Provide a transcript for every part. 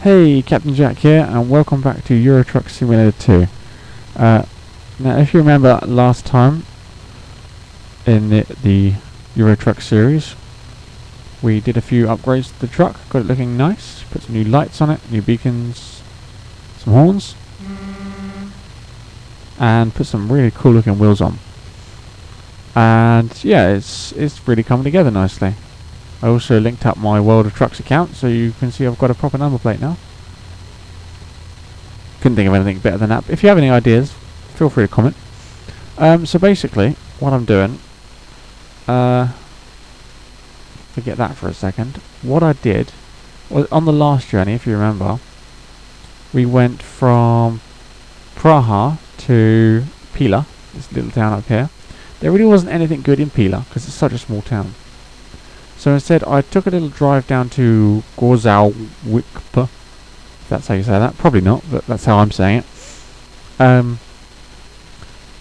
Hey, Captain Jack here, and welcome back to Euro Truck Simulator 2. Now, if you remember last time in the Euro Truck series, we did a few upgrades to the truck, got it looking nice, put some new lights on it, new beacons, some horns, and put some really cool looking wheels on. And yeah, it's really coming together nicely. I also linked up my World of Trucks account, so you can see I've got a proper number plate now. Couldn't think of anything better than that. But if you have any ideas, feel free to comment. So basically, what I'm doing, forget that for a second. What I did was on the last journey, if you remember, we went from Praha to Pila, this little town up here. There really wasn't anything good in Pila because it's such a small town. So instead, I took a little drive down to Gorzałwicz, if that's how you say that. Probably not, but that's how I'm saying it.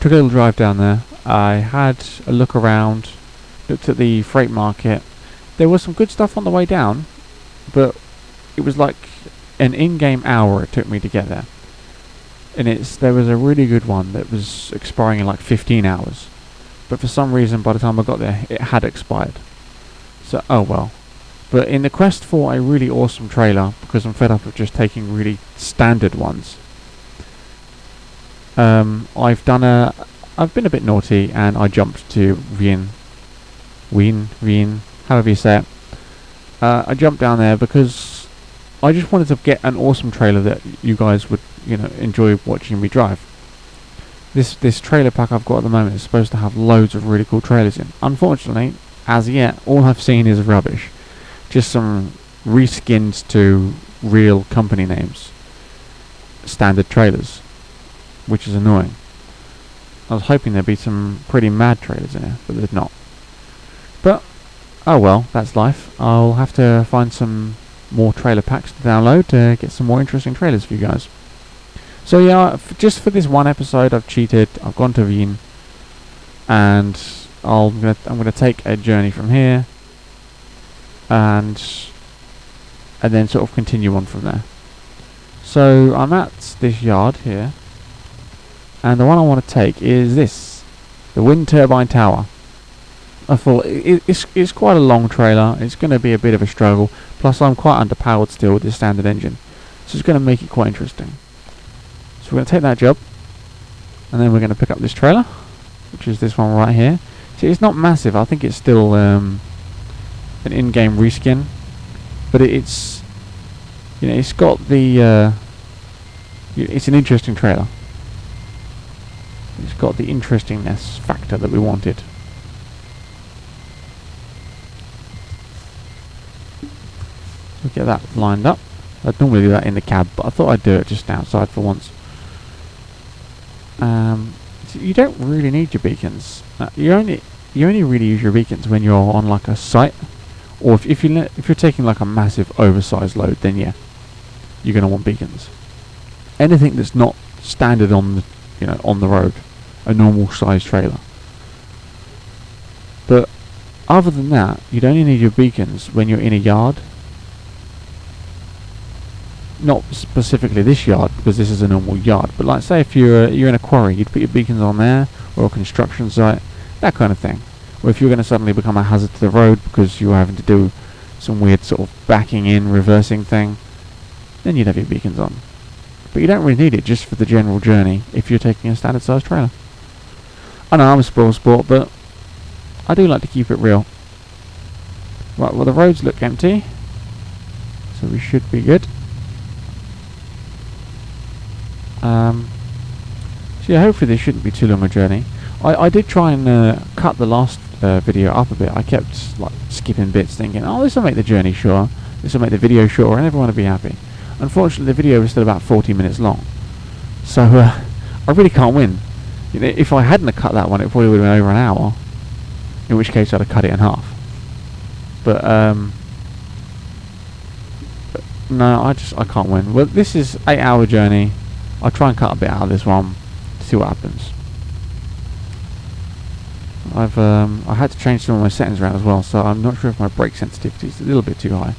Took a little drive down there. I had a look around, looked at the freight market. There was some good stuff on the way down, but it was like an in-game hour it took me to get there. And there was a really good one that was expiring in like 15 hours. But for some reason, by the time I got there, it had expired. So, oh well. But in the quest for a really awesome trailer, because I'm fed up of just taking really standard ones, I've been a bit naughty and I jumped to Wien, however you say it. I jumped down there because I just wanted to get an awesome trailer that you guys would, enjoy watching me drive. This trailer pack I've got at the moment is supposed to have loads of really cool trailers in. Unfortunately, as yet, all I've seen is rubbish. Just some reskins to real company names. Standard trailers. Which is annoying. I was hoping there'd be some pretty mad trailers in here, but there's not. But, oh well, that's life. I'll have to find some more trailer packs to download to get some more interesting trailers for you guys. So yeah, just for this one episode I've cheated. I've gone to Wien. And I'm gonna take a journey from here, and then sort of continue on from there. So I'm at this yard here, and the one I want to take is the wind turbine tower. I thought it's quite a long trailer. It's going to be a bit of a struggle. Plus I'm quite underpowered still with this standard engine, so it's going to make it quite interesting. So we're going to take that job, and then we're going to pick up this trailer, which is this one right here. See, it's not massive. I think it's still an in-game reskin, but it's it's got the it's an interesting trailer. It's got the interestingness factor that we wanted. So get that lined up. I'd normally do that in the cab, but I thought I'd do it just outside for once. So you don't really need your beacons. You only really use your beacons when you're on like a site, or if you're taking like a massive oversized load, then yeah, you're gonna want beacons. Anything that's not standard on the road, a normal size trailer. But other than that, you'd only need your beacons when you're in a yard. Not specifically this yard, because this is a normal yard, but like say if you're in a quarry, you'd put your beacons on there, or a construction site, that kind of thing. Or if you're going to suddenly become a hazard to the road because you're having to do some weird sort of backing in, reversing thing, then you'd have your beacons on. But you don't really need it just for the general journey if you're taking a standard size trailer. I know I'm a spoiled sport, but I do like to keep it real. Right, well the roads look empty, so we should be good. So yeah, hopefully this shouldn't be too long a journey. I did try and cut the last video up a bit. I kept like skipping bits, thinking, oh, this will make the journey shorter, this will make the video shorter, and everyone will be happy. Unfortunately, the video was still about 40 minutes long, so I really can't win. If I hadn't cut that one, it probably would have been over an hour. In which case, I'd have cut it in half. But no, I can't win. Well, this is 8-hour journey. I'll try and cut a bit out of this one, see what happens. I had to change some of my settings around as well, so I'm not sure if my brake sensitivity is a little bit too high,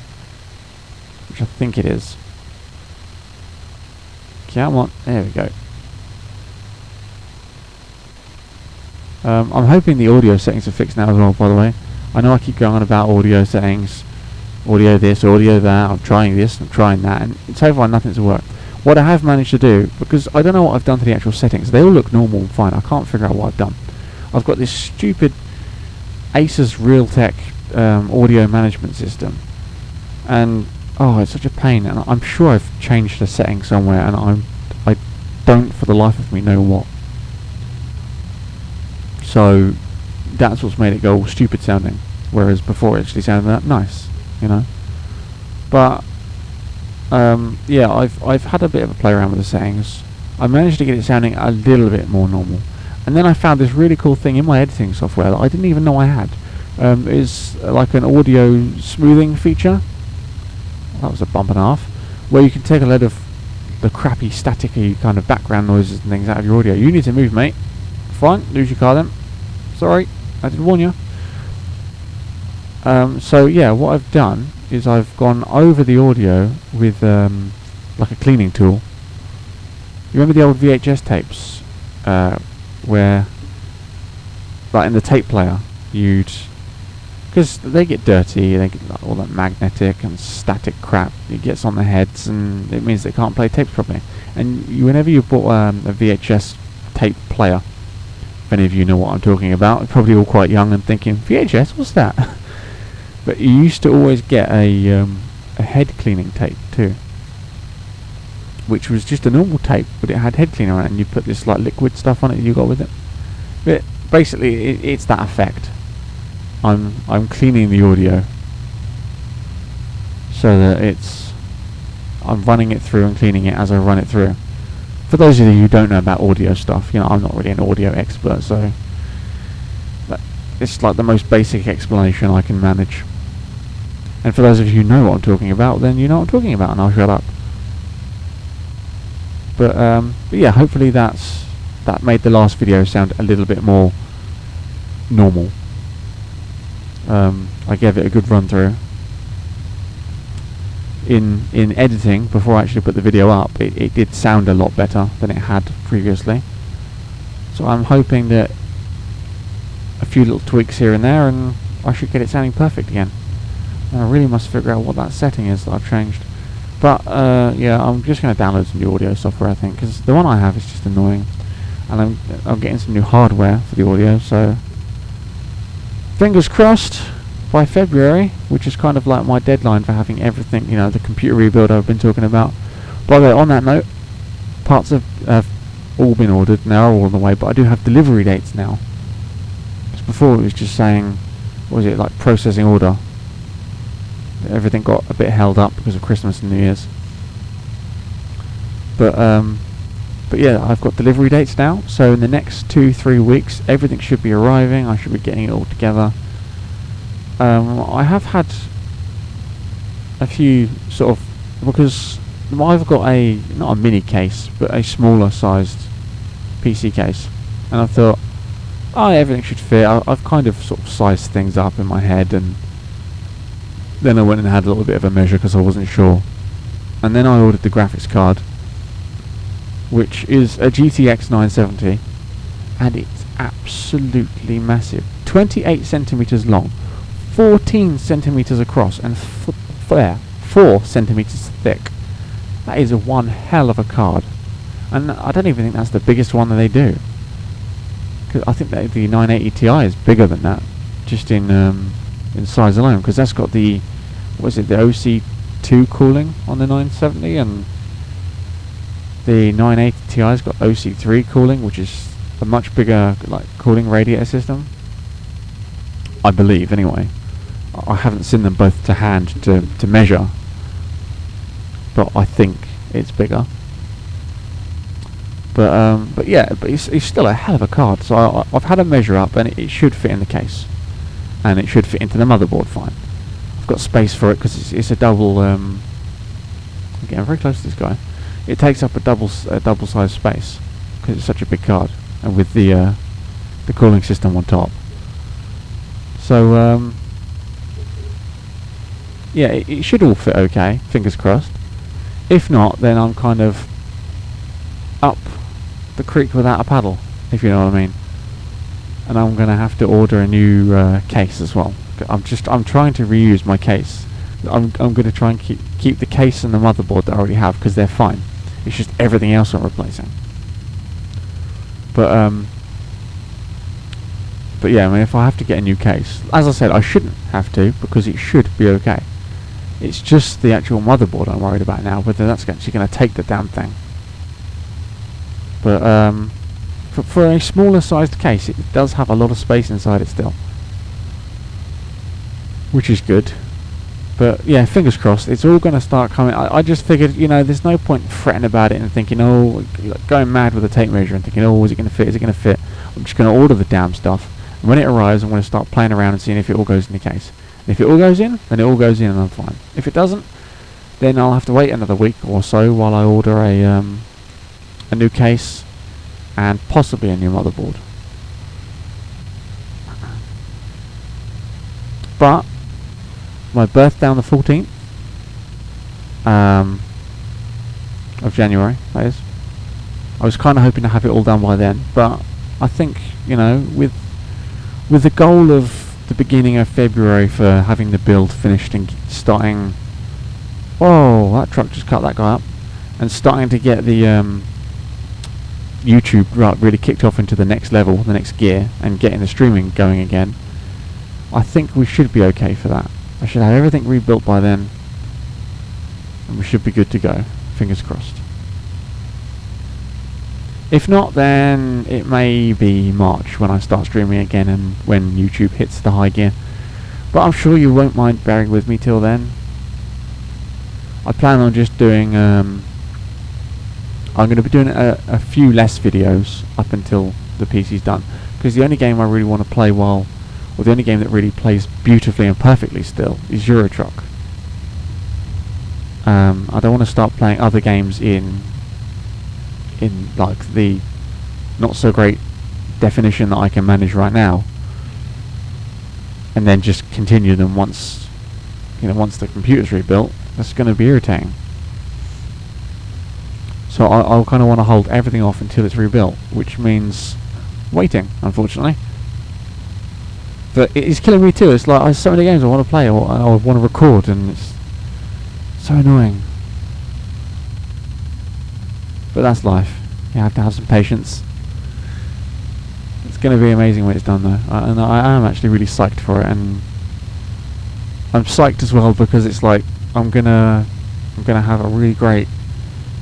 which I think it is. Come on, there we go. I'm hoping the audio settings are fixed now as well, by the way. I know I keep going on about audio settings, audio this, audio that, I'm trying this, I'm trying that, and so far nothing's worked. What I have managed to do, because I don't know what I've done to the actual settings, they all look normal and fine, I can't figure out what I've done. I've got this stupid Asus Realtek audio management system, and oh, it's such a pain, and I'm sure I've changed the setting somewhere, and I don't for the life of me know what. So that's what's made it go all stupid sounding, whereas before it actually sounded that nice, you know. But yeah, I've had a bit of a play around with the settings. I managed to get it sounding a little bit more normal, and then I found this really cool thing in my editing software that I didn't even know I had. It's like an audio smoothing feature. That was a bump and a half, where you can take a load of the crappy staticky kind of background noises and things out of your audio. You need to move, mate. Fine, lose your car then. Sorry, I did warn you. So yeah, what I've done is I've gone over the audio with like a cleaning tool. You remember the old VHS tapes where, like in the tape player, because they get dirty, they get like, all that magnetic and static crap, it gets on their heads and it means they can't play tapes properly. And whenever you bought a VHS tape player, if any of you know what I'm talking about, you're probably all quite young and thinking, VHS, what's that? But you used to always get a head cleaning tape too, which was just a normal tape, but it had head cleaner on it, and you put this like liquid stuff on it you got with it. But basically it's that effect. I'm cleaning the audio so that I'm running it through and cleaning it as I run it through. For those of you who don't know about audio stuff, you know, I'm not really an audio expert, so it's like the most basic explanation I can manage. And for those of you who know what I'm talking about, then you know what I'm talking about, and I'll shut up. But yeah, hopefully that made the last video sound a little bit more normal. I gave it a good run through. In editing, before I actually put the video up, it did sound a lot better than it had previously. So I'm hoping that a few little tweaks here and there and I should get it sounding perfect again. And I really must figure out what that setting is that I've changed. But yeah, I'm just going to download some new audio software, I think, because the one I have is just annoying. And I'm getting some new hardware for the audio, so fingers crossed by February, which is kind of like my deadline for having everything, you know, the computer rebuild I've been talking about. By the way, on that note, parts have all been ordered and they're all on the way, but I do have delivery dates now. Because before it was just saying, what was it, like processing order. Everything got a bit held up because of Christmas and New Year's. But yeah, I've got delivery dates now, so in the next 2-3 weeks everything should be arriving. I should be getting it all together. I have had a few sort of, because I've got not a mini case, but a smaller sized PC case, and I thought, oh, everything should fit. I've kind of sort of sized things up in my head, and then I went and had a little bit of a measure because I wasn't sure, and then I ordered the graphics card, which is a GTX 970, and it's absolutely massive. 28 centimeters long, 14 centimeters across, and 4 centimeters thick. That is one hell of a card, and I don't even think that's the biggest one that they do. Cause I think that the 980 Ti is bigger than that, just in size alone. Because that's got the, what is it, the OC2 cooling on the 970, and the 980 Ti's got OC3 cooling, which is a much bigger like cooling radiator system, I believe. Anyway, I haven't seen them both to hand to measure, but I think it's bigger. But yeah, but it's still a hell of a card. So I've had a measure up, and it should fit in the case, and it should fit into the motherboard fine. I've got space for it because it's a double. I'm getting very close to this guy. It takes up a double size space because it's such a big card, and with the cooling system on top. So yeah, it should all fit okay. Fingers crossed. If not, then I'm kind of up the creek without a paddle, if you know what I mean. And I'm gonna have to order a new case as well. I'm trying to reuse my case. I'm gonna try and keep the case and the motherboard that I already have, because they're fine. It's just everything else I'm replacing. But yeah, I mean, if I have to get a new case, as I said, I shouldn't have to, because it should be okay. It's just the actual motherboard I'm worried about now, whether that's actually going to take the damn thing. But for a smaller sized case, it does have a lot of space inside it still, which is good. But yeah, fingers crossed, it's all going to start coming. I just figured, you know, there's no point fretting about it and thinking, oh, going mad with the tape measure and thinking, oh, is it going to fit, is it going to fit? I'm just going to order the damn stuff, and when it arrives, I'm going to start playing around and seeing if it all goes in the case. And if it all goes in, then it all goes in and I'm fine. If it doesn't, then I'll have to wait another week or so while I order a new case and possibly a new motherboard. But my birthday on the 14th of January, that is. I was kind of hoping to have it all done by then, but I think, you know, with the goal of the beginning of February for having the build finished and starting... Whoa, that truck just cut that guy up. And starting to get the YouTube really kicked off into the next level, the next gear, and getting the streaming going again. I think we should be okay for that. I should have everything rebuilt by then, and we should be good to go. Fingers crossed. If not, then it may be March when I start streaming again and when YouTube hits the high gear. But I'm sure you won't mind bearing with me till then. I plan on just doing... I'm going to be doing a few less videos up until the PC's done. Because the only game I really want to play or the only game that really plays beautifully and perfectly still is Euro Truck. I don't want to start playing other games in like the not so great definition that I can manage right now, and then just continue them once the computer's rebuilt. That's going to be irritating. So I'll kind of want to hold everything off until it's rebuilt, which means waiting, unfortunately. But it's killing me too. It's like there's so many games I want to play or I want to record, and it's so annoying. But that's life. You have to have some patience. It's going to be amazing when it's done, though, and I am actually really psyched for it. And I'm psyched as well because it's like I'm gonna have a really great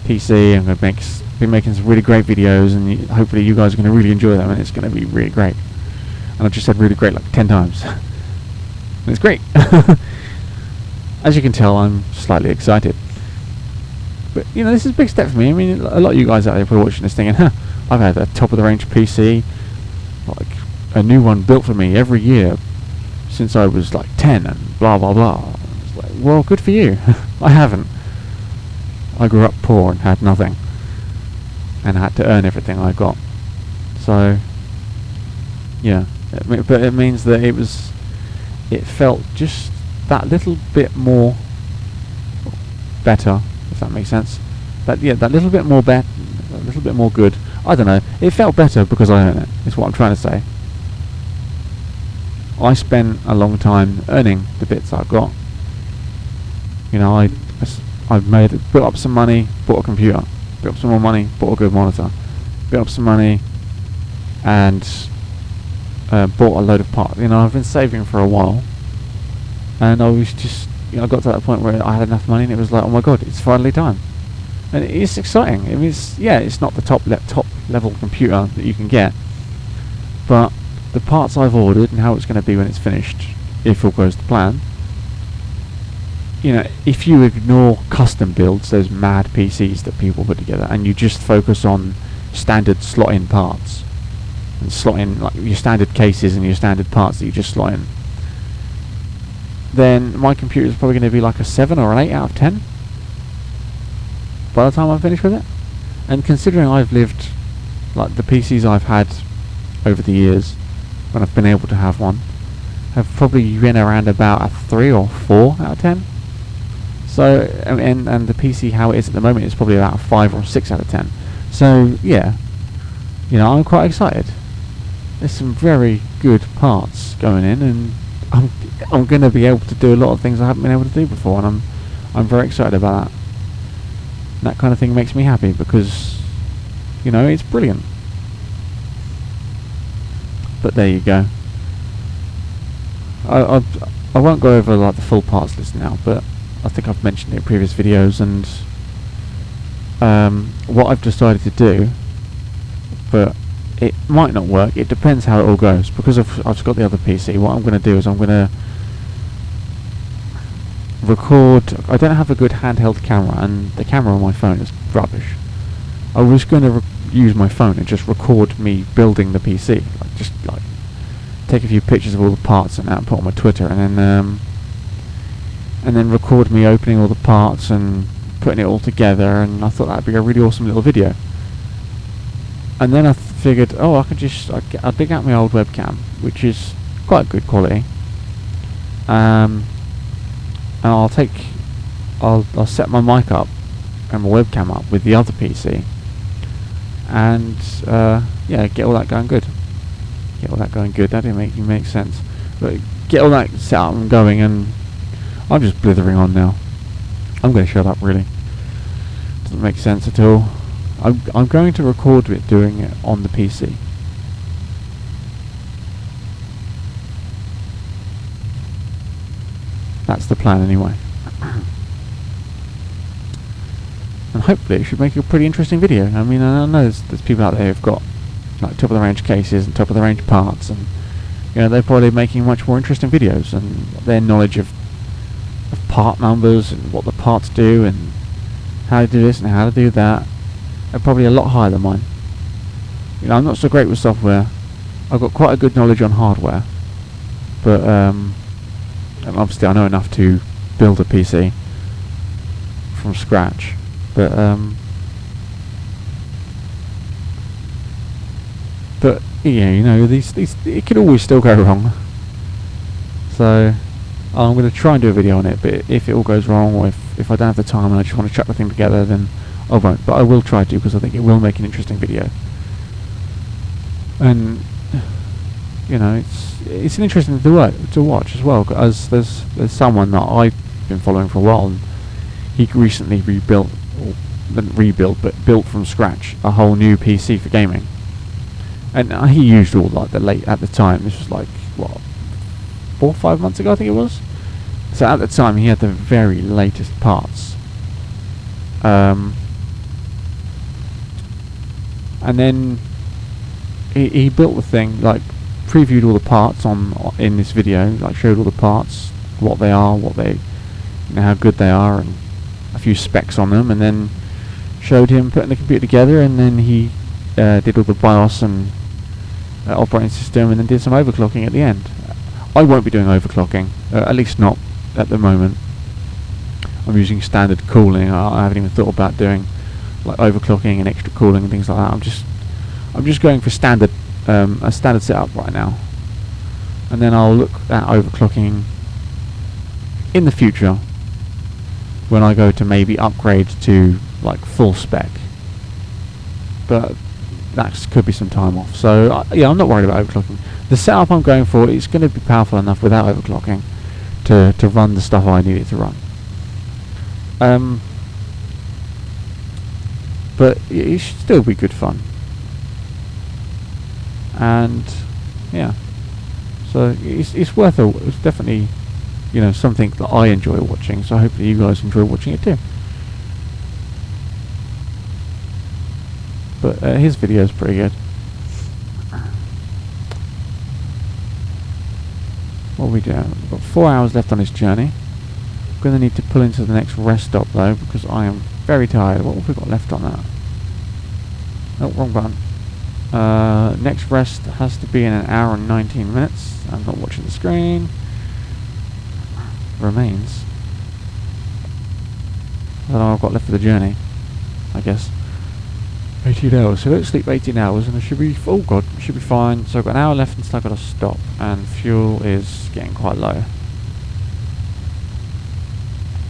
PC. I'm gonna be making some really great videos, and hopefully you guys are going to really enjoy them, and it's going to be really great. And I've just said really great like 10 times, and it's great. As you can tell, I'm slightly excited. But, you know, this is a big step for me. I mean, a lot of you guys out there are probably watching this thinking, I've had a top-of-the-range PC, like, a new one built for me every year since I was, like, 10, and blah, blah, blah. It's like, well, good for you. I haven't. I grew up poor and had nothing, and had to earn everything I got. So, yeah. But it means that it felt just that little bit more better, if that makes sense. That little bit more a little bit more good. I don't know. It felt better because I earned it. Is what I'm trying to say. I spent a long time earning the bits I've got. You know, I've built up some money, bought a computer, built up some more money, bought a good monitor, built up some money, and bought a load of parts. You know, I've been saving for a while, and I was just, you know, I got to that point where I had enough money, and it was like, oh my god, it's finally time. And it's exciting. I mean, it's not the top level computer that you can get, but the parts I've ordered and how it's going to be when it's finished, if all goes to plan. You know, if you ignore custom builds, those mad PCs that people put together, and you just focus on standard slot-in parts, and slot in like your standard cases and your standard parts that you just slot in, then my computer is probably going to be like a 7 or an 8 out of 10 by the time I'm finished with it. And considering I've lived, like, the PCs I've had over the years when I've been able to have one have probably been around about a 3 or 4 out of 10. So and the PC how it is at the moment is probably about a 5 or 6 out of 10. So yeah, you know, I'm quite excited. There's some very good parts going in, and I'm going to be able to do a lot of things I haven't been able to do before, and I'm very excited about that. And that kind of thing makes me happy because, you know, it's brilliant. But there you go. I won't go over like the full parts list now, but I think I've mentioned it in previous videos, and what I've decided to do, but it might not work, it depends how it all goes, because I've got the other PC. What I'm going to do is I'm going to record. I don't have a good handheld camera, and the camera on my phone is rubbish. I was going to use my phone and just record me building the PC, just take a few pictures of all the parts and put on my Twitter, and then record me opening all the parts and putting it all together, and I thought that'd be a really awesome little video. And then I figured, oh, I dig out my old webcam, which is quite good quality, and I'll set my mic up and my webcam up with the other PC, and yeah, get all that going good. That didn't make sense, but get all that set up and going, and I'm just blithering on now. I'm going to shut up, really. Doesn't make sense at all. I'm going to record it doing it on the PC. That's the plan anyway. And hopefully it should make a pretty interesting video. I mean, I know there's people out there who've got like top of the range cases and top of the range parts, and you know, they're probably making much more interesting videos, and their knowledge of part numbers and what the parts do and how to do this and how to do that are probably a lot higher than mine. You know, I'm not so great with software. I've got quite a good knowledge on hardware, but and obviously I know enough to build a PC from scratch, but yeah, you know, these it could always still go wrong. So I'm going to try and do a video on it, but if it all goes wrong, or if I don't have the time and I just want to chuck the thing together, then I won't. But I will try to, because I think it will make an interesting video. And you know, it's an interesting to watch as well, because there's someone that I've been following for a while, and he recently rebuilt, or didn't rebuild, but built from scratch a whole new PC for gaming. And he used all like at the time, this was like what, 4 or 5 months ago, I think it was. So at the time he had the very latest parts, and then he built the thing, like previewed all the parts in this video, like showed all the parts, what they are, you know, how good they are, and a few specs on them, and then showed him putting the computer together, and then he did all the BIOS and operating system, and then did some overclocking at the end. I won't be doing overclocking, at least not at the moment. I'm using standard cooling. I haven't even thought about doing like overclocking and extra cooling and things like that. I'm just going for standard, a standard setup right now, and then I'll look at overclocking in the future when I go to maybe upgrade to like full spec. But that could be some time off. So yeah, I'm not worried about overclocking. The setup I'm going for is going to be powerful enough without overclocking to run the stuff I need it to run. But it should still be good fun. And yeah, so it's worth it. It's definitely, you know, something that I enjoy watching. So hopefully you guys enjoy watching it too. But his video is pretty good. What are we doing? We've got 4 hours left on this journey. I'm going to need to pull into the next rest stop though, because I am very tired. What have we got left on that? Oh, wrong button. Next rest has to be in 1 hour and 19 minutes. I'm not watching the screen. Remains. I don't know what I've got left for the journey, I guess. 18 hours, so don't sleep 18 hours and I should be, oh god, should be fine. So I've got an hour left and still got to stop, and fuel is getting quite low.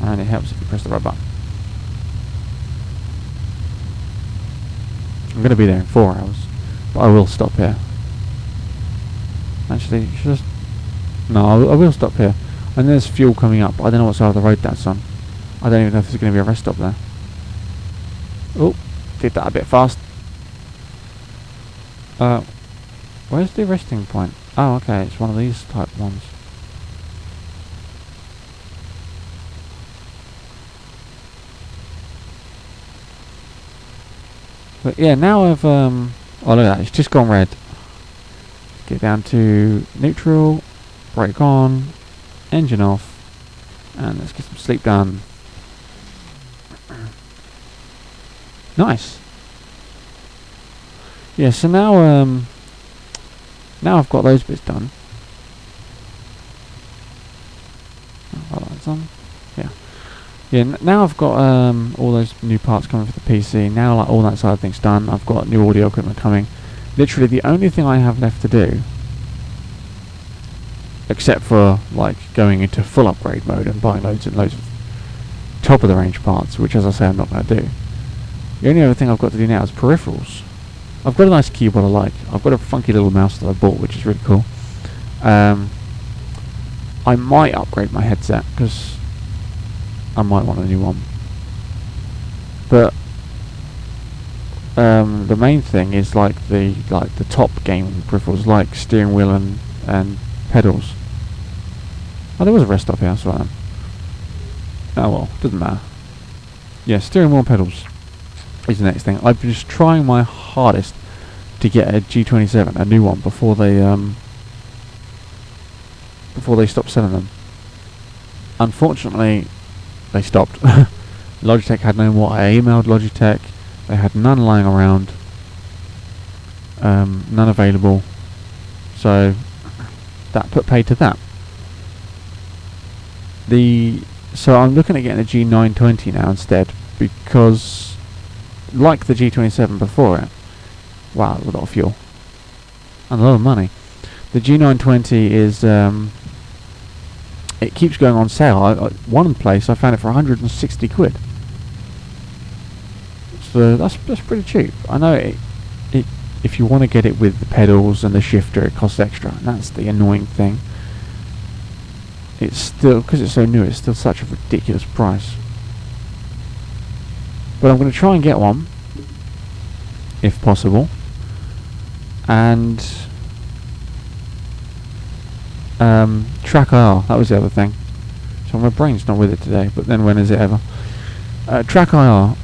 And it helps if you press the right button. I'm going to be there in 4 hours, but I will stop here. Actually, no, I will stop here. And there's fuel coming up, but I don't know what side of the road that's on. I don't even know if there's going to be a rest stop there. Oh, did that a bit fast. Where's the resting point? Oh, okay, it's one of these type ones. But yeah, now I've oh look at that, it's just gone red. Get down to neutral, brake on, engine off, and let's get some sleep done. Nice. Yeah, so now now I've got those bits done. Oh, that's on. Yeah. Yeah, now I've got all those new parts coming for the PC. Now, like, all that side of things done. I've got new audio equipment coming. Literally, the only thing I have left to do, except for like going into full upgrade mode and buying loads and loads of top of the range parts, which, as I say, I'm not going to do. The only other thing I've got to do now is peripherals. I've got a nice keyboard I like. I've got a funky little mouse that I bought, which is really cool. I might upgrade my headset because I might want a new one. But the main thing is like the top gaming peripherals, like steering wheel and pedals. Oh, there was a rest stop here, so oh well, doesn't matter. Yeah, steering wheel and pedals is the next thing. I'm just trying my hardest to get a G27, a new one, before they stop selling them. Unfortunately, they stopped. Logitech had no more. I emailed Logitech. They had none lying around. None available. So that put paid to that. So I'm looking at getting a G920 now instead, because like the G27 before it, wow, a lot of fuel and a lot of money. The G920 is it keeps going on sale. One place I found it for 160 quid. So that's pretty cheap. I know it if you want to get it with the pedals and the shifter, it costs extra, and that's the annoying thing. It's still, because it's so new, it's still such a ridiculous price. But I'm going to try and get one, if possible. And Track IR, that was the other thing. So my brain's not with it today, but then when is it ever? Track IR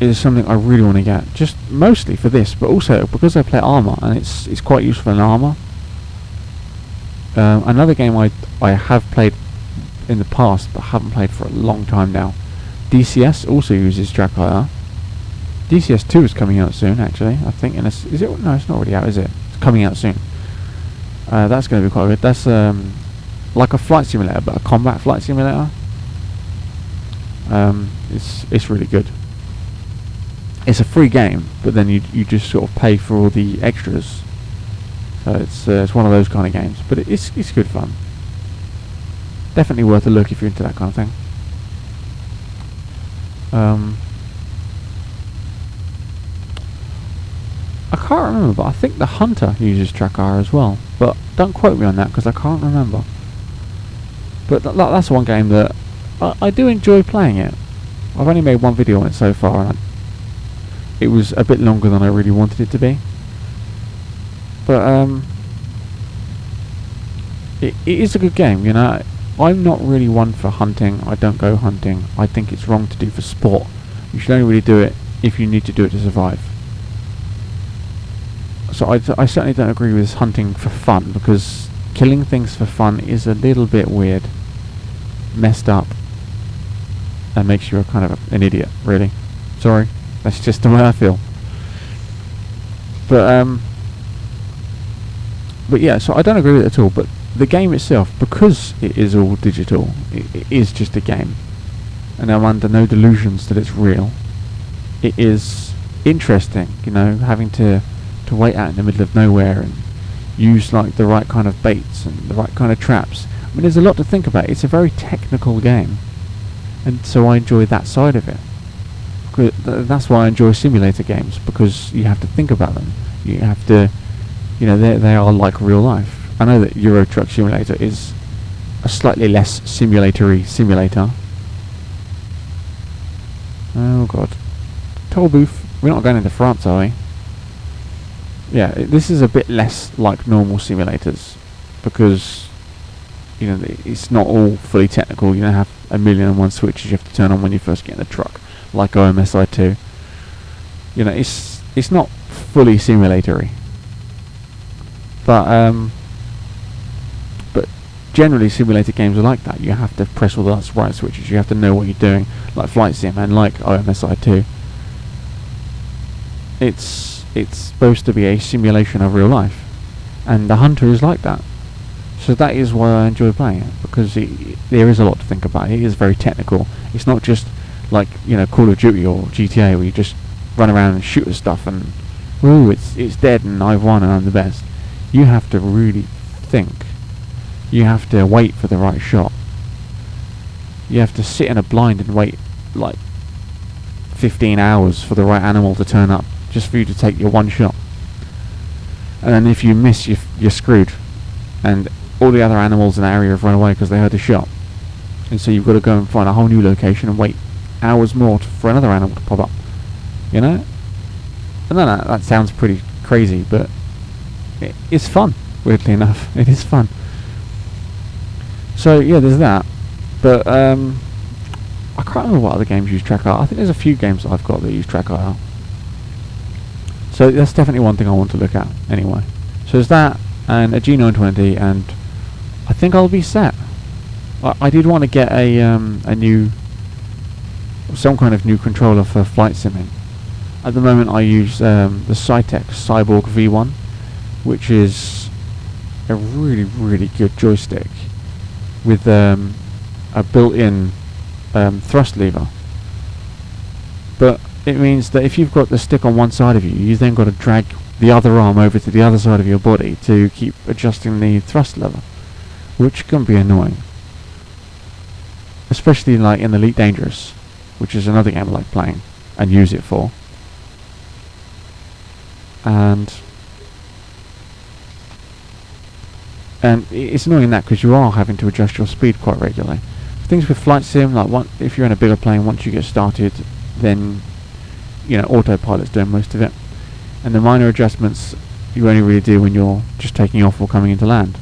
is something I really want to get, just mostly for this, but also because I play Armour, and it's quite useful in Armour. Another game I have played in the past, but haven't played for a long time now. DCS also uses Track IR. DCS2 is coming out soon, actually. I think. Is it? No, it's not already out, is it? It's coming out soon. That's going to be quite good. That's like a flight simulator, but a combat flight simulator. It's really good. It's a free game, but then you just sort of pay for all the extras. So it's one of those kind of games, but it's good fun. Definitely worth a look if you're into that kind of thing. I can't remember, but I think the Hunter uses Track IR as well. But don't quote me on that because I can't remember. But that's one game that I do enjoy playing it. I've only made one video on it so far, and it was a bit longer than I really wanted it to be. But it is a good game, you know. I'm not really one for hunting. I don't go hunting. I think it's wrong to do for sport. You should only really do it if you need to do it to survive. So I certainly don't agree with hunting for fun, because killing things for fun is a little bit weird, messed up, and makes you a kind of an idiot, really. Sorry, that's just the way I feel. But yeah, so I don't agree with it at all. But the game itself, because it is all digital, it is just a game, and I'm under no delusions that it's real. It is interesting, you know, having to wait out in the middle of nowhere and use like the right kind of baits and the right kind of traps. I mean, there's a lot to think about. It's a very technical game, and so I enjoy that side of it. That's why I enjoy simulator games, because you have to think about them. You have to, they are like real life. I know that Euro Truck Simulator is a slightly less simulatory simulator. Oh god. Toll booth. We're not going into France, are we? Yeah, this is a bit less like normal simulators, because it's not all fully technical. You don't have a million and one switches you have to turn on when you first get in the truck, like OMSI2. It's not fully simulatory, but generally simulator games are like that. You have to press all the right switches. You have to know what you're doing, like Flight Sim and like OMSI2. It's supposed to be a simulation of real life, and the Hunter is like that. So that is why I enjoy playing it, because there is a lot to think about. It is very technical. It's not just like Call of Duty or GTA, where you just run around and shoot at stuff and ooh, it's dead and I've won and I'm the best. You have to really think. You have to wait for the right shot. You have to sit in a blind and wait like 15 hours for the right animal to turn up, just for you to take your one shot. And then if you miss, you're screwed. And all the other animals in the area have run away because they heard the shot. And so you've got to go and find a whole new location and wait hours more for another animal to pop up. And then that sounds pretty crazy, but it's fun, weirdly enough. It is fun. So yeah, there's that. But I can't remember what other games use track IR. I think there's a few games that I've got that use track IR. So that's definitely one thing I want to look at anyway. So there's that, and a G920, and I think I'll be set. I did want to get some kind of new controller for flight simming. At the moment I use the Cytec Cyborg V1, which is a really, really good joystick with a built-in thrust lever. But it means that if you've got the stick on one side of you, you've then got to drag the other arm over to the other side of your body to keep adjusting the thrust lever, which can be annoying. Especially like in Elite Dangerous, which is another game I like playing and use it for. And it's annoying that, because you are having to adjust your speed quite regularly. Things with flight sim, like if you're in a bigger plane, once you get started, then autopilot's doing most of it, and the minor adjustments you only really do when you're just taking off or coming into land.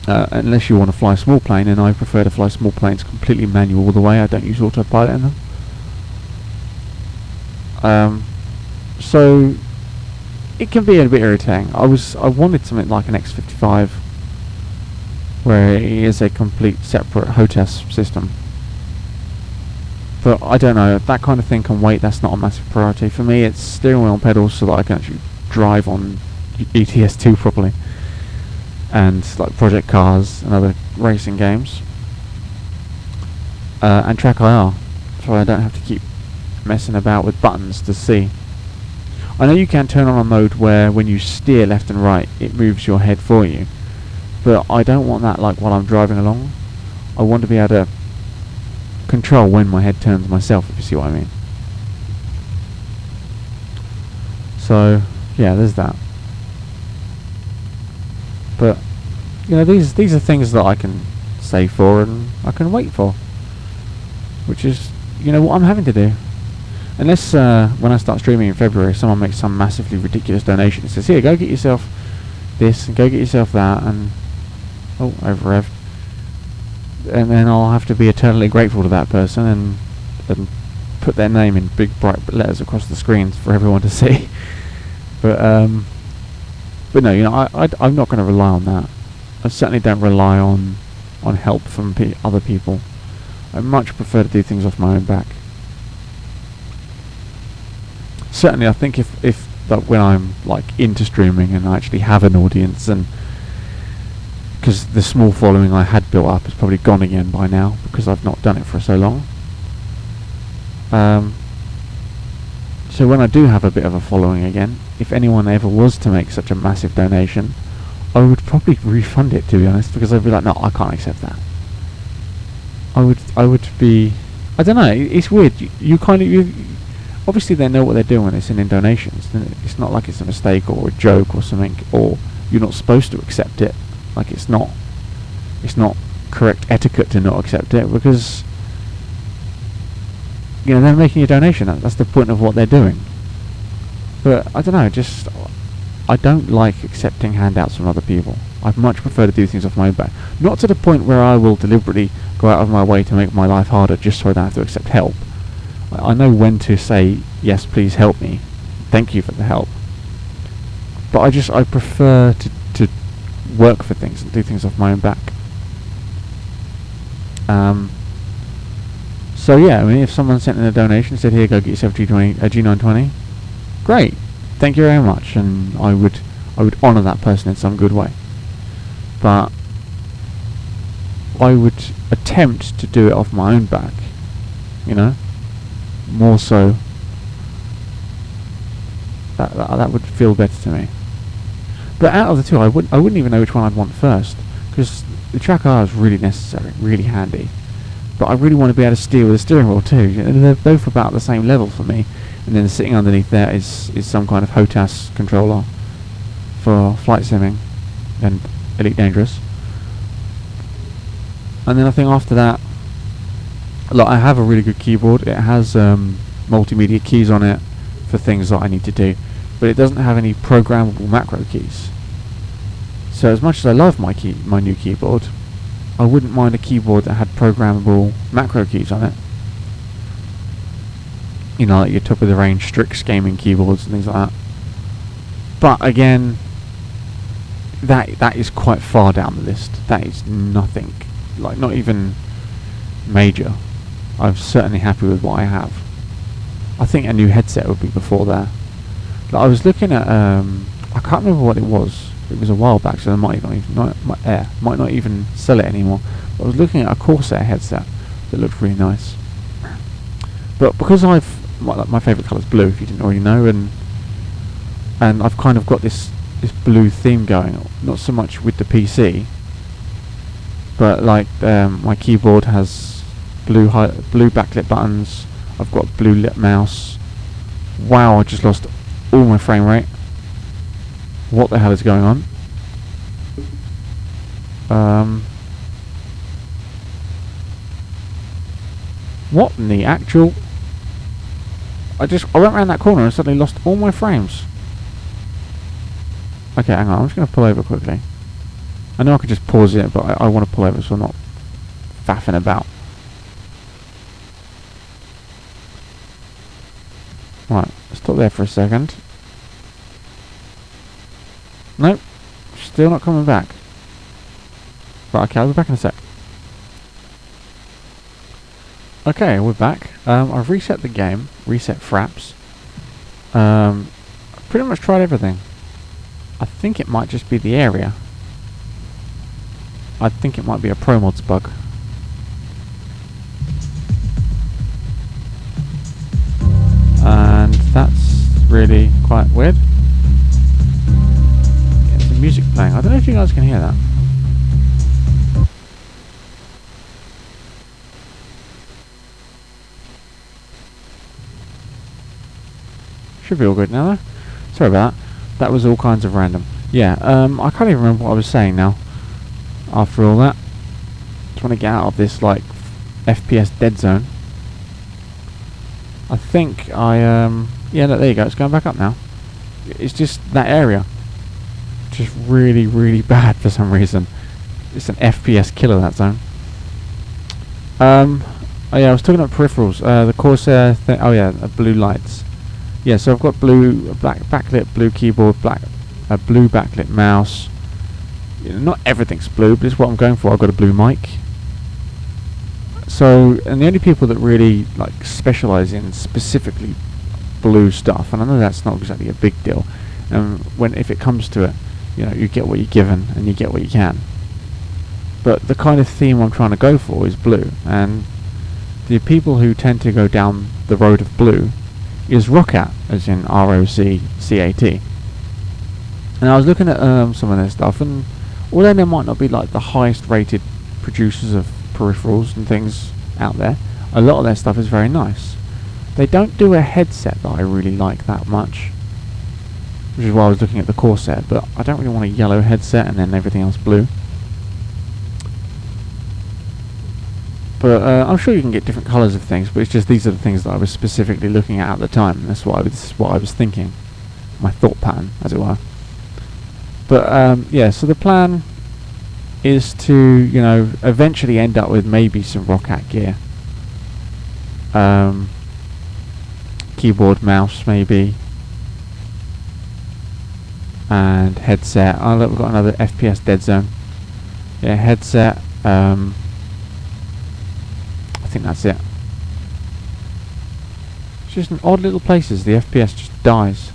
Unless you want to fly a small plane, and I prefer to fly small planes completely manual all the way. I don't use autopilot in them. So it can be a bit irritating. I wanted something like an X55, where it is a complete separate HOTAS system. But I don't know, that kind of thing can wait. That's not a massive priority. For me, it's steering wheel and pedals so that I can actually drive on ETS2 properly. And like Project Cars and other racing games. And track IR, so I don't have to keep messing about with buttons to see. I know you can turn on a mode where when you steer left and right, it moves your head for you. But I don't want that like while I'm driving along. I want to be able to control when my head turns myself, if you see what I mean. So yeah, there's that. But these are things that I can save for and I can wait for, which is what I'm having to do. Unless when I start streaming in February, someone makes some massively ridiculous donation and says, here, go get yourself this and go get yourself that, and over rev, and then I'll have to be eternally grateful to that person and put their name in big bright letters across the screens for everyone to see. But no, I'm not going to rely on that. I certainly don't rely on help from other people. I much prefer to do things off my own back. Certainly, I think if when I'm like into streaming and I actually have an audience, and because the small following I had built up is probably gone again by now because I've not done it for so long. So when I do have a bit of a following again, if anyone ever was to make such a massive donation, I would probably refund it, to be honest, because I'd be like, no, I can't accept that. I would be I don't know. It's weird. You kind of obviously they know what they're doing when they send in donations. It's not like it's a mistake or a joke or something, or you're not supposed to accept it. Like it's not correct etiquette to not accept it, because they're making a donation. That's the point of what they're doing. But I don't know. Just I don't like accepting handouts from other people. I'd much prefer to do things off my own back. Not to the point where I will deliberately go out of my way to make my life harder just so I don't have to accept help. I know when to say, yes, please help me. Thank you for the help. But I prefer to work for things and do things off my own back. So yeah, I mean, if someone sent in a donation and said, here, go get yourself a G920, great. Thank you very much. And I would honour that person in some good way. But I would attempt to do it off my own back, more so. That would feel better to me. But out of the two, I wouldn't even know which one I'd want first, because the track R is really necessary, really handy. But I really want to be able to steer with a steering wheel too. They're both about the same level for me. And then sitting underneath there is some kind of HOTAS controller for flight simming and Elite Dangerous. And then I think after that, I have a really good keyboard. It has multimedia keys on it for things that I need to do, but it doesn't have any programmable macro keys. So as much as I love my new keyboard, I wouldn't mind a keyboard that had programmable macro keys on it. Like your top of the range Strix gaming keyboards and things like that. But again, that is quite far down the list. That is nothing, not even major. I'm certainly happy with what I have. I think a new headset would be before there. I was looking at I can't remember what it was. It was a while back, so they might not even sell it anymore. But I was looking at a Corsair headset that looked really nice. But because my favourite colour is blue, if you didn't already know, and I've kind of got this blue theme going. Not so much with the PC, but my keyboard has blue backlit buttons. I've got a blue lit mouse. Wow, I just lost all my frame rate. What the hell is going on? What in the actual... I went around that corner and suddenly lost all my frames. Okay, hang on, I'm just going to pull over quickly. I know I could just pause it, but I want to pull over so I'm not faffing about. Right, stop there for a second. Nope, still not coming back. Right, okay, I'll be back in a sec. Okay, we're back. I've reset the game, reset fraps. I've pretty much tried everything. I think it might just be the area. I think it might be a Promods bug. And that's really quite weird. Get some music playing. I don't know if you guys can hear that. Should be all good now though. Sorry about that. That was all kinds of random. Yeah, I can't even remember what I was saying now. After all that. Just want to get out of this FPS dead zone. I think yeah, look, there you go, it's going back up now. It's just that area. Just really, really bad for some reason. It's an FPS killer, that zone. Oh yeah, I was talking about peripherals. The Corsair thing, oh yeah, blue lights. Yeah, so I've got backlit blue keyboard, blue backlit mouse. Not everything's blue, but it's what I'm going for. I've got a blue mic. So, and the only people that really specialise in specifically blue stuff, and I know that's not exactly a big deal. If it comes to it, you get what you're given and you get what you can. But the kind of theme I'm trying to go for is blue, and the people who tend to go down the road of blue is ROCCAT, as in ROCCAT. And I was looking at some of their stuff, and although they might not be the highest rated producers of peripherals and things out there, a lot of their stuff is very nice. They don't do a headset that I really like that much, which is why I was looking at the Corsair, but I don't really want a yellow headset and then everything else blue. But I'm sure you can get different colours of things, but it's just these are the things that I was specifically looking at the time. This is what I was thinking, my thought pattern, as it were. But yeah, so the plan is to, you know, eventually end up with maybe some Roccat gear, keyboard, mouse, maybe, and headset. Oh look, we've got another FPS dead zone. Yeah, headset. I think that's it. It's just in odd little places the FPS just dies.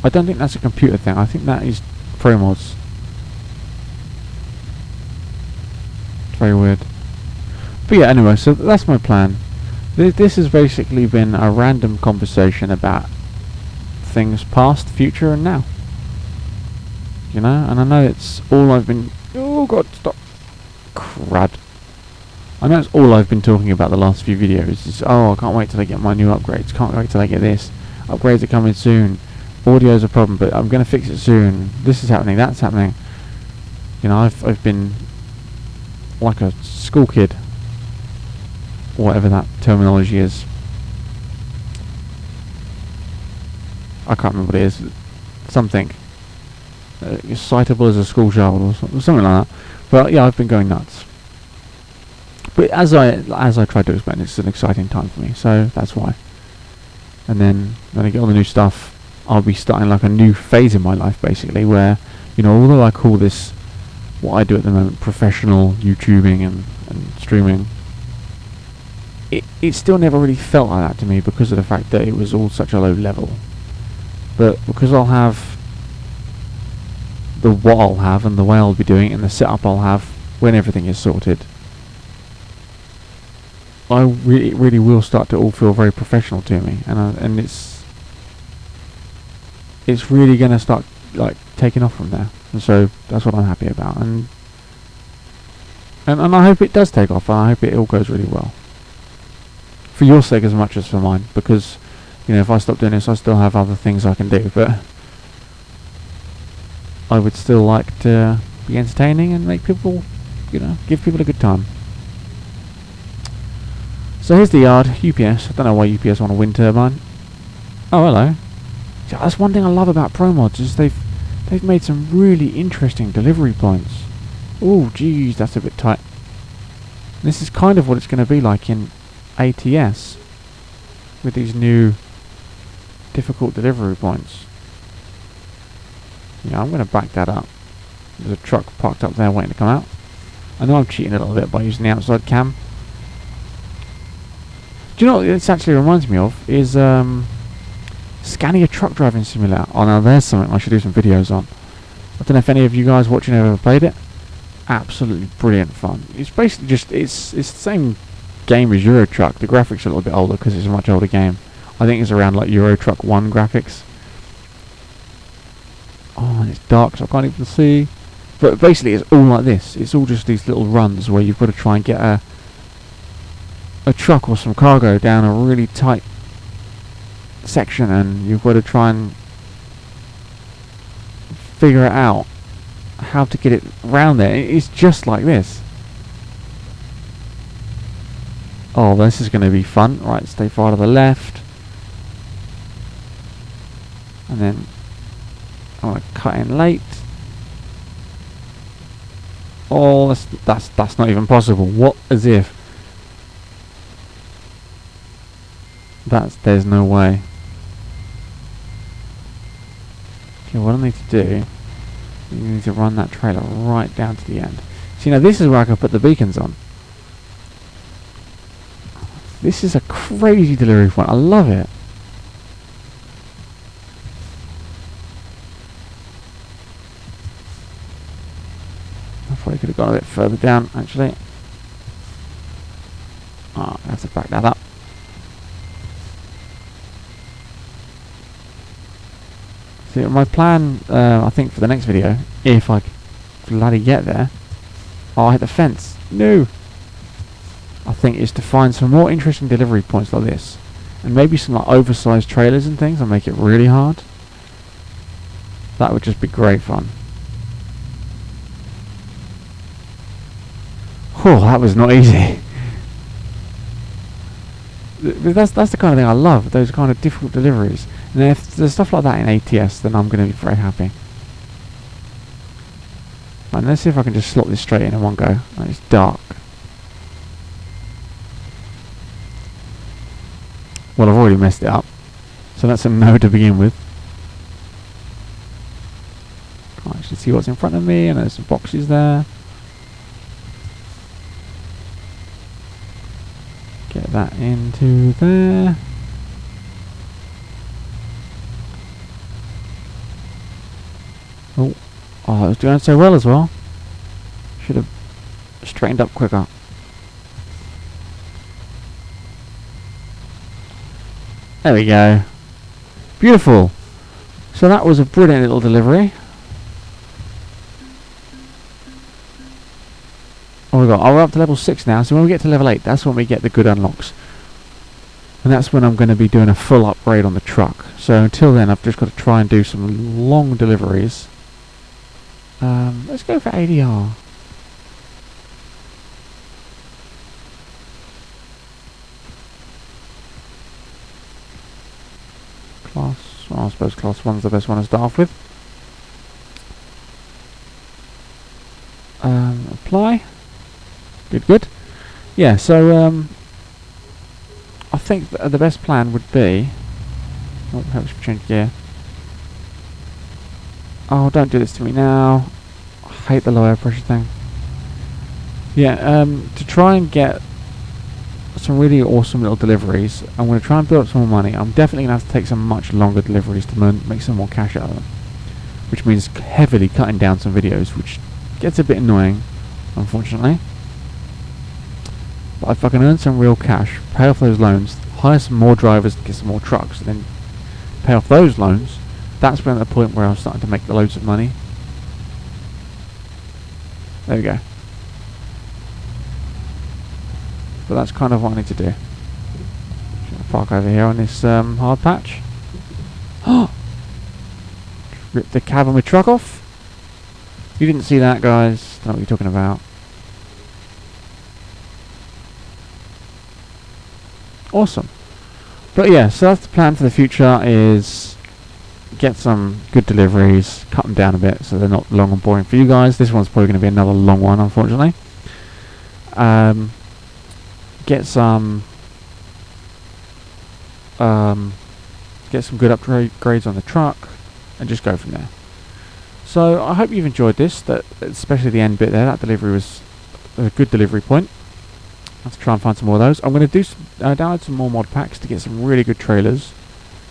I don't think that's a computer thing. I think that is Promods. It's very weird. But yeah, anyway, so that's my plan. This has basically been a random conversation about things past, future, and now. You know, and I know it's all I've been... Oh god, stop. Crud. I know it's all I've been talking about the last few videos. Is, oh, I can't wait till I get my new upgrades. Can't wait till I get this. Upgrades are coming soon. Audio's a problem, but I'm going to fix it soon. This is happening, that's happening. You know, I've been like a school kid, whatever that terminology is. I can't remember what it is. Something. You're citable as a school child or something like that. But yeah, I've been going nuts. But as I tried to explain, it's an exciting time for me, so that's why. And then when I get all the new stuff, I'll be starting like a new phase in my life, basically, where, you know, although I call this what I do at the moment professional YouTubing and streaming, it still never really felt like that to me because of the fact that it was all such a low level. But because I'll have what I'll have and the way I'll be doing it and the setup I'll have when everything is sorted, it really will start to all feel very professional to me, and it's really going to start like taking off from there, and so that's what I'm happy about, and I hope it does take off, and I hope it all goes really well for your sake as much as for mine, because, you know, if I stop doing this I still have other things I can do, but I would still like to be entertaining and make people, you know, give people a good time. So here's the yard, UPS. I don't know why UPS want a wind turbine. Oh, hello. So that's one thing I love about Promods, is they've made some really interesting delivery points. Oh, geez, that's a bit tight. This is kind of what it's going to be like in ATS, with these new difficult delivery points. Yeah, I'm going to back that up. There's a truck parked up there waiting to come out. I know I'm cheating a little bit by using the outside cam. Do you know what this actually reminds me of? Is Scania Truck Driving Simulator. Oh, now there's something I should do some videos on. I don't know if any of you guys watching have ever played it. Absolutely brilliant fun. It's basically just, it's the same game as Euro Truck. The graphics are a little bit older because it's a much older game. I think it's around like Euro Truck 1 graphics. Oh, and it's dark so I can't even see. But basically it's all like this. It's all just these little runs where you've got to try and get a truck or some cargo down a really tight section, and you've got to try and figure it out how to get it round there. It's just like this. Oh, this is going to be fun. Right, stay far to the left, and then I want to cut in late. Oh, that's not even possible. What? As if there's no way. Okay, what I need to do, you need to run that trailer right down to the end. See, now this is where I can put the beacons on. This is a crazy delivery point. I love it. I probably could have gone a bit further down, actually. Oh, I have to back that up. See, my plan, I think for the next video, if I bloody get there... Oh, I hit the fence. No! I thing is to find some more interesting delivery points like this, and maybe some like oversized trailers and things, and make it really hard. That would just be great fun. Oh, that was not easy. That's the kind of thing I love, those kind of difficult deliveries. And if there's stuff like that in ATS, then I'm going to be very happy. Right, let's see if I can just slot this straight in one go. And it's dark. Well, I've already messed it up. So that's a no to begin with. Can't actually see what's in front of me, and there's some boxes there. Get that into there. Oh, I was doing so well as well. Should have straightened up quicker. There we go. Beautiful. So that was a brilliant little delivery. Oh my god, we're up to level 6 now, so when we get to level 8, that's when we get the good unlocks. And that's when I'm going to be doing a full upgrade on the truck. So until then, I've just got to try and do some long deliveries. Let's go for ADR. Class, well, I suppose class 1's the best one to start off with. Apply. Good. Yeah, so I think the best plan would be... Oh, perhaps we change gear. Oh, don't do this to me now. I hate the low air pressure thing. Yeah, to try and get some really awesome little deliveries, I'm going to try and build up some more money. I'm definitely going to have to take some much longer deliveries to make some more cash out of them. Which means heavily cutting down some videos, which gets a bit annoying, unfortunately. But if I can earn some real cash, pay off those loans, hire some more drivers to get some more trucks, and then pay off those loans, that's when at the point where I'm starting to make the loads of money. There we go. But that's kind of what I need to do. Park over here on this hard patch. Rip the cab of my truck off. You didn't see that, guys. Don't know what you're talking about. Awesome. But yeah, so that's the plan for the future, is get some good deliveries, cut them down a bit so they're not long and boring for you guys. This one's probably going to be another long one, unfortunately. Get some good upgrades on the truck, and just go from there. So I hope you've enjoyed this, especially the end bit there. That delivery was a good delivery point. Let's try and find some more of those. I'm going to do download some more mod packs to get some really good trailers,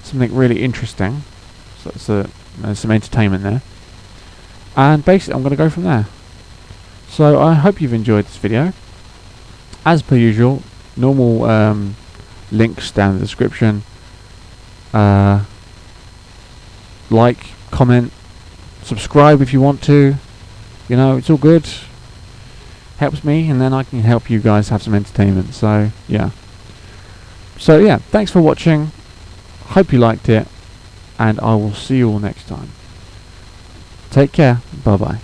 something really interesting. So there's some entertainment there, and basically I'm going to go from there. So I hope you've enjoyed this video. As per usual, normal links down in the description. Like, comment, subscribe if you want to. You know, it's all good. Helps me, and then I can help you guys have some entertainment. So yeah. So yeah, thanks for watching. Hope you liked it, and I will see you all next time. Take care. Bye bye.